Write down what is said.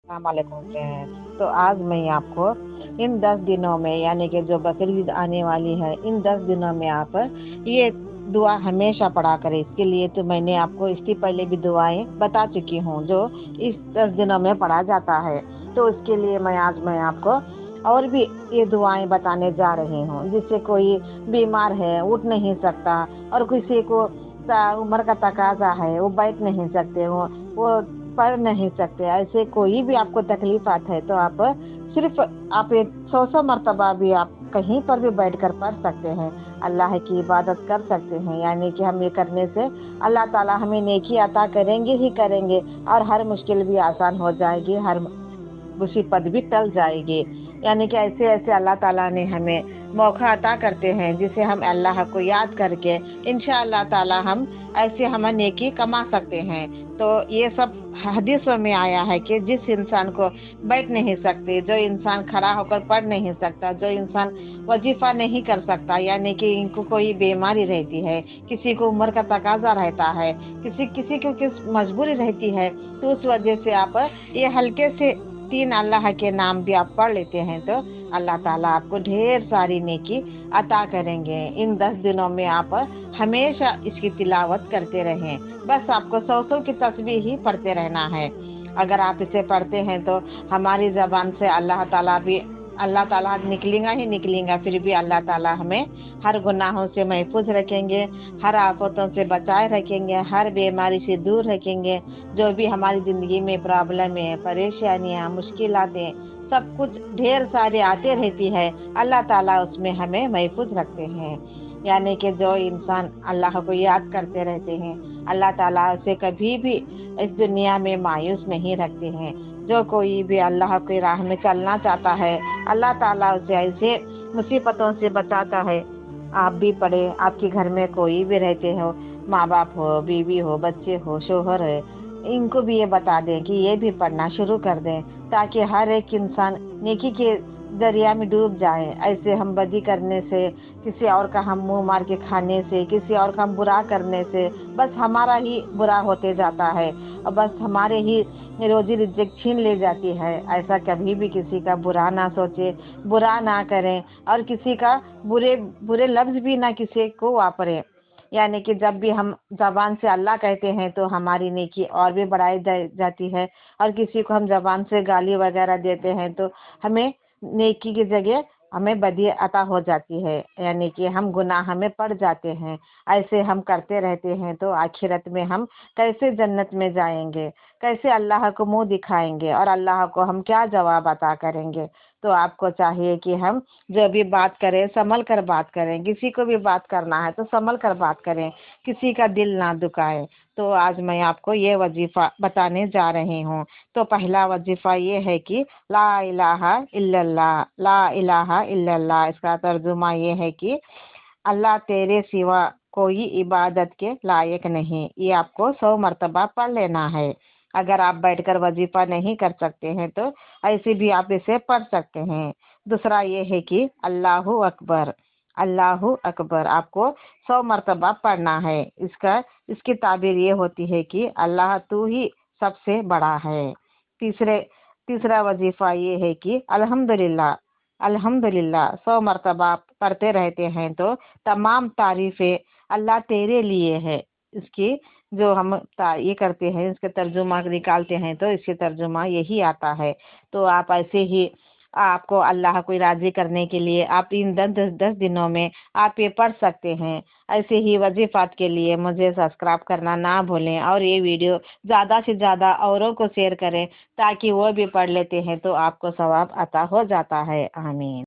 अस्सलाम वालेकुम फ्रेंड्स। तो आज मैं आपको इन 10 दिनों में यानी कि जो बकरीद आने वाली है, इन 10 दिनों में आप ये दुआ हमेशा पढ़ा करें। इसके लिए तो मैंने आपको इससे पहले भी दुआएं बता चुकी हूँ जो इस 10 दिनों में पढ़ा जाता है। तो इसके लिए मैं आपको और भी ये दुआएं बताने जा रही हूँ। जिससे कोई बीमार है, उठ नहीं सकता, और किसी को उम्र का तकाजा है, वो बैठ नहीं सकते, वो पढ़ नहीं सकते, ऐसे कोई भी आपको तकलीफ आता है तो आप सिर्फ आप एक 100 मरतबा भी आप कहीं पर भी बैठ कर पढ़ सकते हैं, अल्लाह की इबादत कर सकते हैं। यानी कि हम ये करने से अल्लाह ताला हमें नेकी अता करेंगे ही करेंगे, और हर मुश्किल भी आसान हो जाएगी, हर मुसीबत भी टल जाएगी। यानी कि ऐसे ऐसे अल्लाह ताला ने हमें मौका अता करते हैं जिसे हम अल्लाह को याद करके इंशाअल्लाह ताला हम ऐसे हम नेकी कमा सकते हैं। तो ये सब हदीसों में आया है कि जिस इंसान को बैठ नहीं सकते, जो इंसान खड़ा होकर पढ़ नहीं सकता, जो इंसान वजीफा नहीं कर सकता, यानी कि इनको कोई बीमारी रहती है, किसी को उम्र का तकाजा रहता है, किसी किसी को किस मजबूरी रहती है, तो उस वजह से आप ये हल्के से 3 अल्लाह के नाम भी आप पढ़ लेते हैं तो अल्लाह ताला आपको ढेर सारी नेकी अता करेंगे। इन 10 दिनों में आप हमेशा इसकी तिलावत करते रहें। बस आपको 100 की तस्बीह ही पढ़ते रहना है। अगर आप इसे पढ़ते हैं तो हमारी जबान से अल्लाह ताला निकलेगा ही निकलेगा, फिर भी अल्लाह ताला हमें हर गुनाहों से महफूज रखेंगे, हर आफतों से बचाए रखेंगे, हर बीमारी से दूर रखेंगे। जो भी हमारी ज़िंदगी में प्रॉब्लम है, परेशानियाँ, मुश्किलातें, सब कुछ ढेर सारे आते रहती है, अल्लाह ताला उसमें हमें महफूज रखते हैं। यानी कि जो इंसान अल्लाह को याद करते रहते हैं, अल्लाह ताला से कभी भी इस दुनिया में मायूस नहीं रखते हैं। जो कोई भी अल्लाह की राह में चलना चाहता है, अल्लाह ताला उसे ऐसे मुसीबतों से बचाता है। आप भी पढ़े, आपके घर में कोई भी रहते हो, माँ बाप हो, बीवी हो, बच्चे हो, शोहर है, इनको भी ये बता दें कि ये भी पढ़ना शुरू कर दें, ताकि हर एक इंसान नेकी के दरिया में डूब जाए। ऐसे हम बदी करने से, किसी और का हम मुंह मार के खाने से, किसी और का हम बुरा करने से बस हमारा ही बुरा होते जाता है, और बस हमारे ही रोजी रिज़्क़ छीन ले जाती है। ऐसा कभी भी किसी का बुरा ना सोचे, बुरा ना करें, और किसी का बुरे बुरे लफ्ज़ भी ना किसी को वापरें। यानी कि जब भी हम ज़बान से अल्लाह कहते हैं तो हमारी नेकी और भी बढ़ाई जाती है, और किसी को हम ज़बान से गाली वगैरह देते हैं तो हमें नेकी की जगह हमें बदी अता हो जाती है, यानी कि हम गुनाह में पड़ जाते हैं। ऐसे हम करते रहते हैं तो आखिरत में हम कैसे जन्नत में जाएंगे, कैसे अल्लाह को मुंह दिखाएंगे, और अल्लाह को हम क्या जवाब अता करेंगे। तो आपको चाहिए कि हम जो भी बात करें संभल कर बात करें, किसी को भी बात करना है तो संभल कर बात करें, किसी का दिल ना दुखाए। तो आज मैं आपको ये वजीफा बताने जा रही हूँ। तो पहला वजीफा ये है कि ला इलाहा इल्लल्लाह, ला इलाहा इल्लल्लाह, इसका तर्जुमा ये है कि अल्लाह तेरे सिवा कोई इबादत के लायक नहीं। ये आपको 100 मरतबा पढ़ लेना है। अगर आप बैठकर वजीफा नहीं कर सकते हैं तो ऐसे भी आप इसे पढ़ सकते हैं। दूसरा ये है कि अल्लाहु अकबर, अल्लाहु अकबर आपको 100 मरतबा पढ़ना है। इसकी ताबीर ये होती है कि अल्लाह तू ही सबसे बड़ा है। तीसरा वजीफा ये है कि अल्हम्दुलिल्लाह, अल्हम्दुलिल्लाह 100 मरतबा आप करते रहते हैं तो तमाम तारीफें अल्लाह तेरे लिए है। इसकी जो हम ये करते हैं, इसके तर्जुमा निकालते हैं तो इसके तर्जुमा यही आता है। तो आप ऐसे ही आपको अल्लाह को राजी करने के लिए आप इन 10 दिनों में आप ये पढ़ सकते हैं। ऐसे ही वजीफात के लिए मुझे सब्सक्राइब करना ना भूलें, और ये वीडियो ज़्यादा से ज़्यादा औरों को शेयर करें ताकि वो भी पढ़ लेते हैं तो आपको सवाब अता हो जाता है। आमीन।